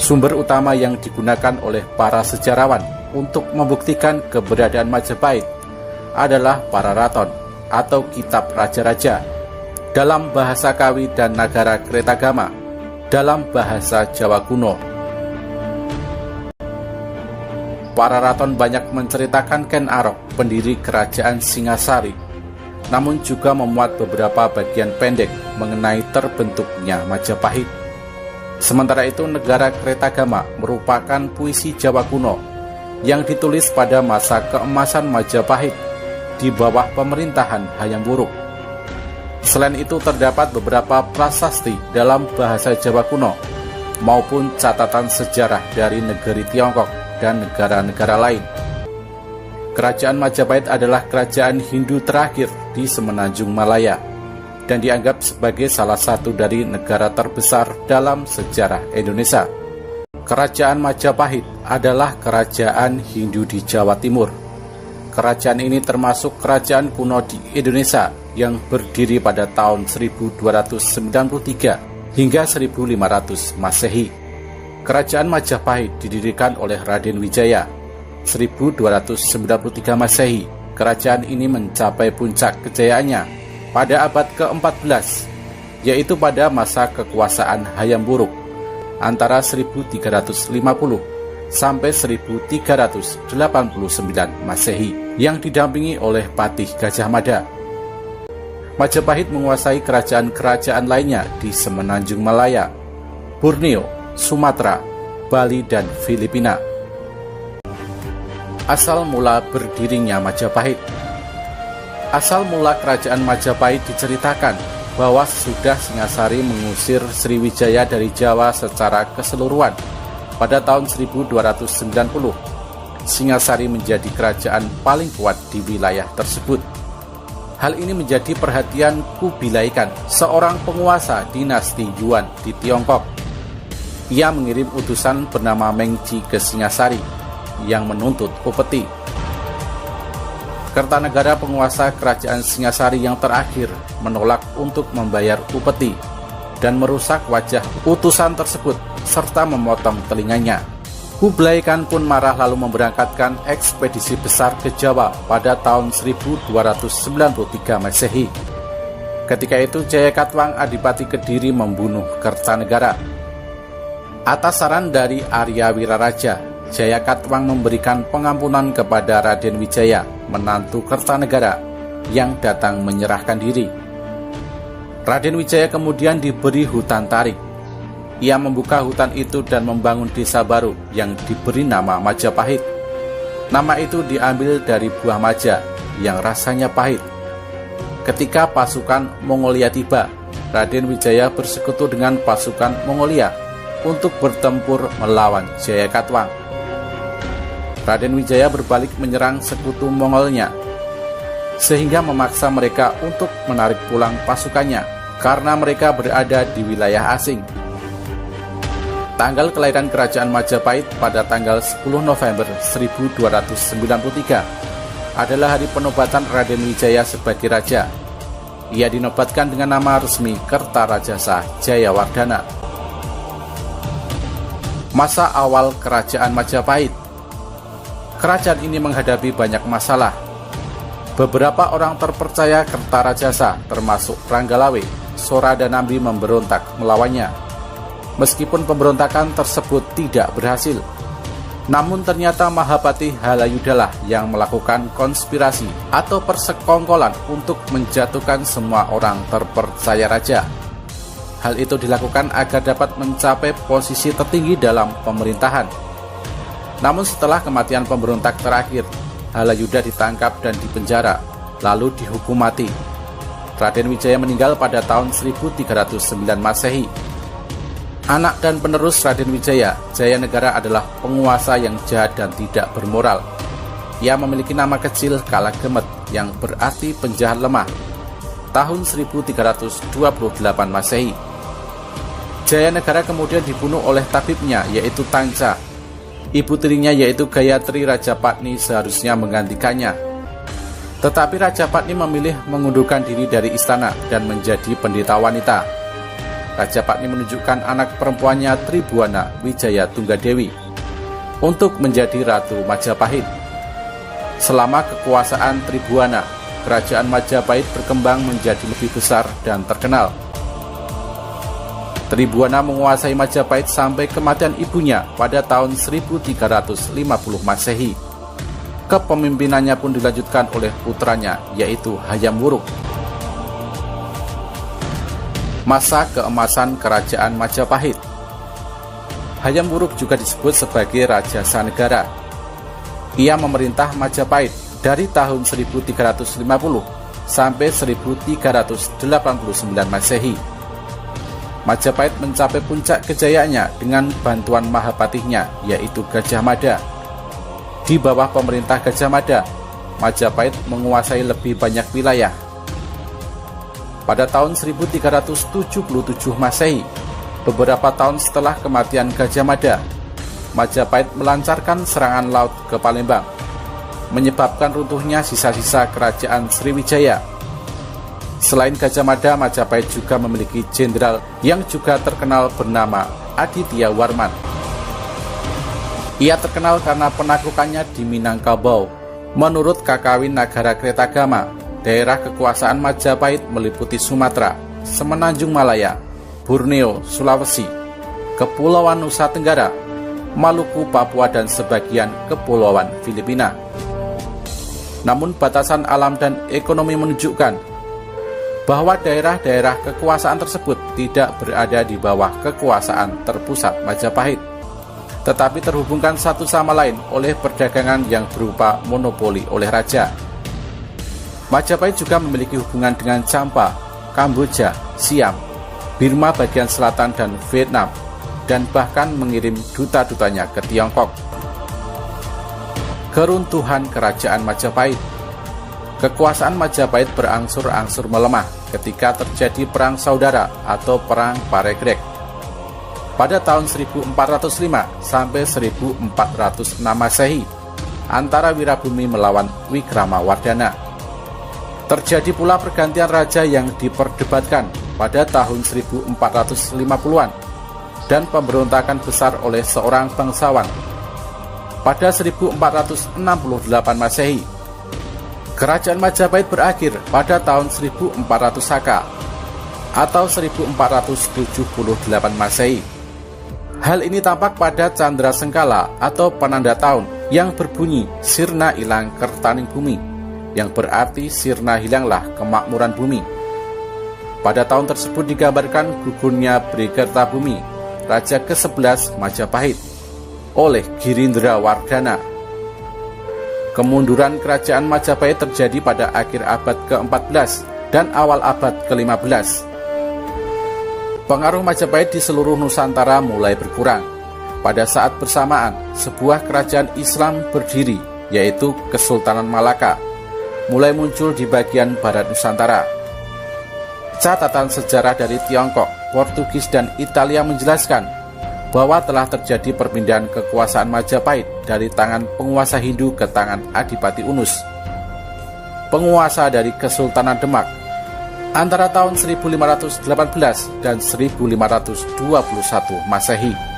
Sumber utama yang digunakan oleh para sejarawan untuk membuktikan keberadaan Majapahit adalah Pararaton atau Kitab Raja-Raja dalam bahasa Kawi dan Nagara Kretagama dalam bahasa Jawa kuno. Pararaton banyak menceritakan Ken Arok, pendiri kerajaan Singasari, namun juga memuat beberapa bagian pendek mengenai terbentuknya Majapahit. Sementara itu, Negara Kretagama merupakan puisi Jawa kuno yang ditulis pada masa keemasan Majapahit di bawah pemerintahan Hayam Wuruk. Selain itu, terdapat beberapa prasasti dalam bahasa Jawa kuno maupun catatan sejarah dari negeri Tiongkok dan negara-negara lain. Kerajaan Majapahit adalah kerajaan Hindu terakhir di Semenanjung Malaya dan dianggap sebagai salah satu dari negara terbesar dalam sejarah Indonesia. Kerajaan Majapahit adalah kerajaan Hindu di Jawa Timur. Kerajaan ini termasuk kerajaan kuno di Indonesia yang berdiri pada tahun 1293 hingga 1500 Masehi. Kerajaan Majapahit didirikan oleh Raden Wijaya 1293 Masehi. Kerajaan ini mencapai puncak kejayaannya pada abad ke-14, yaitu pada masa kekuasaan Hayam Wuruk antara 1350 sampai 1389 Masehi yang didampingi oleh Patih Gajah Mada. Majapahit menguasai kerajaan-kerajaan lainnya di Semenanjung Malaya, Borneo, Sumatera, Bali, dan Filipina. Asal mula berdirinya Majapahit. Asal mula kerajaan Majapahit diceritakan bahwa sesudah Singasari mengusir Sriwijaya dari Jawa secara keseluruhan pada tahun 1290, Singasari menjadi kerajaan paling kuat di wilayah tersebut. Hal ini menjadi perhatian Kubilai Khan, seorang penguasa dinasti Yuan di Tiongkok. Ia mengirim utusan bernama Mengji ke Singasari yang menuntut upeti. Kertanegara, penguasa kerajaan Singasari yang terakhir, menolak untuk membayar upeti dan merusak wajah utusan tersebut serta memotong telinganya. Kubilai Khan pun marah lalu memberangkatkan ekspedisi besar ke Jawa pada tahun 1293 Masehi. Ketika itu Jayakatwang, Adipati Kediri, membunuh Kertanegara. Atas saran dari Arya Wiraraja, Jayakatwang memberikan pengampunan kepada Raden Wijaya, menantu Kertanegara, yang datang menyerahkan diri. Raden Wijaya kemudian diberi hutan tarik. Ia membuka hutan itu dan membangun desa baru yang diberi nama Majapahit. Nama itu diambil dari buah maja yang rasanya pahit. Ketika pasukan Mongolia tiba, Raden Wijaya bersekutu dengan pasukan Mongolia untuk bertempur melawan Jayakatwang. Raden Wijaya berbalik menyerang sekutu Mongolnya, sehingga memaksa mereka untuk menarik pulang pasukannya karena mereka berada di wilayah asing. Tanggal kelahiran kerajaan Majapahit pada tanggal 10 November 1293 adalah hari penobatan Raden Wijaya sebagai raja. Ia dinobatkan dengan nama resmi Kertarajasa Jayawardhana. Masa awal kerajaan Majapahit. Kerajaan ini menghadapi banyak masalah. Beberapa orang terpercaya Kertarajasa, termasuk Ranggalawe, Soradanambi, memberontak melawannya. Meskipun pemberontakan tersebut tidak berhasil, namun ternyata Mahapati Halayudalah yang melakukan konspirasi atau persekongkolan untuk menjatuhkan semua orang terpercaya raja. Hal itu dilakukan agar dapat mencapai posisi tertinggi dalam pemerintahan. Namun setelah kematian pemberontak terakhir, Halayuda ditangkap dan dipenjara, lalu dihukum mati. Raden Wijaya meninggal pada tahun 1309 Masehi. Anak dan penerus Raden Wijaya, Jayanegara adalah penguasa yang jahat dan tidak bermoral. Ia memiliki nama kecil Kalagemet yang berarti penjahat lemah. Tahun 1328 Masehi. Jayanegara kemudian dibunuh oleh tabibnya, yaitu Tangca. Ibu tirinya, yaitu Gayatri Rajapatni, seharusnya menggantikannya. Tetapi Rajapatni memilih mengundurkan diri dari istana dan menjadi pendeta wanita. Raja Patni menunjukkan anak perempuannya Tribhuwana Wijaya Tunggadewi untuk menjadi Ratu Majapahit. Selama kekuasaan Tribhuwana, kerajaan Majapahit berkembang menjadi lebih besar dan terkenal. Tribhuwana menguasai Majapahit sampai kematian ibunya pada tahun 1350 Masehi. Kepemimpinannya pun dilanjutkan oleh putranya, yaitu Hayam Wuruk. Masa keemasan Kerajaan Majapahit. Hayam Wuruk juga disebut sebagai Raja Sanegara. Ia memerintah Majapahit dari tahun 1350 sampai 1389 Masehi. Majapahit mencapai puncak kejayaannya dengan bantuan Mahapatihnya, yaitu Gajah Mada. Di bawah pemerintah Gajah Mada, Majapahit menguasai lebih banyak wilayah. Pada tahun 1377 Masehi, beberapa tahun setelah kematian Gajah Mada, Majapahit melancarkan serangan laut ke Palembang, menyebabkan runtuhnya sisa-sisa kerajaan Sriwijaya. Selain Gajah Mada, Majapahit juga memiliki jenderal yang juga terkenal bernama Aditya Warman. Ia terkenal karena penaklukannya di Minangkabau. Menurut Kakawin Nagara Kretagama, daerah kekuasaan Majapahit meliputi Sumatera, Semenanjung Malaya, Borneo, Sulawesi, Kepulauan Nusa Tenggara, Maluku, Papua, dan sebagian Kepulauan Filipina. Namun batasan alam dan ekonomi menunjukkan bahwa daerah-daerah kekuasaan tersebut tidak berada di bawah kekuasaan terpusat Majapahit, tetapi terhubungkan satu sama lain oleh perdagangan yang berupa monopoli oleh raja. Majapahit juga memiliki hubungan dengan Champa, Kamboja, Siam, Birma bagian selatan, dan Vietnam, dan bahkan mengirim duta-dutanya ke Tiongkok. Keruntuhan Kerajaan Majapahit. Kekuasaan Majapahit berangsur-angsur melemah ketika terjadi Perang Saudara atau Perang Paregreg pada tahun 1405 sampai 1406 Masehi antara Wirabumi melawan Wikramawardhana. Terjadi pula pergantian raja yang diperdebatkan pada tahun 1450-an dan pemberontakan besar oleh seorang bangsawan pada 1468 Masehi. Kerajaan Majapahit berakhir pada tahun 1400 Saka atau 1478 Masehi. Hal ini tampak pada Candra Sengkala atau penanda tahun yang berbunyi Sirna ilang kertaning bumi, yang berarti sirna hilanglah kemakmuran bumi. Pada tahun tersebut digambarkan gugurnya Brikertabumi, Raja ke-11 Majapahit, oleh Girindra Wardhana. Kemunduran kerajaan Majapahit terjadi pada akhir abad ke-14 dan awal abad ke-15. Pengaruh Majapahit di seluruh Nusantara mulai berkurang. Pada saat bersamaan, sebuah kerajaan Islam berdiri, yaitu Kesultanan Malaka, mulai muncul di bagian barat Nusantara. Catatan sejarah dari Tiongkok, Portugis, dan Italia menjelaskan bahwa telah terjadi perpindahan kekuasaan Majapahit dari tangan penguasa Hindu ke tangan Adipati Unus, penguasa dari Kesultanan Demak, antara tahun 1518 dan 1521 Masehi.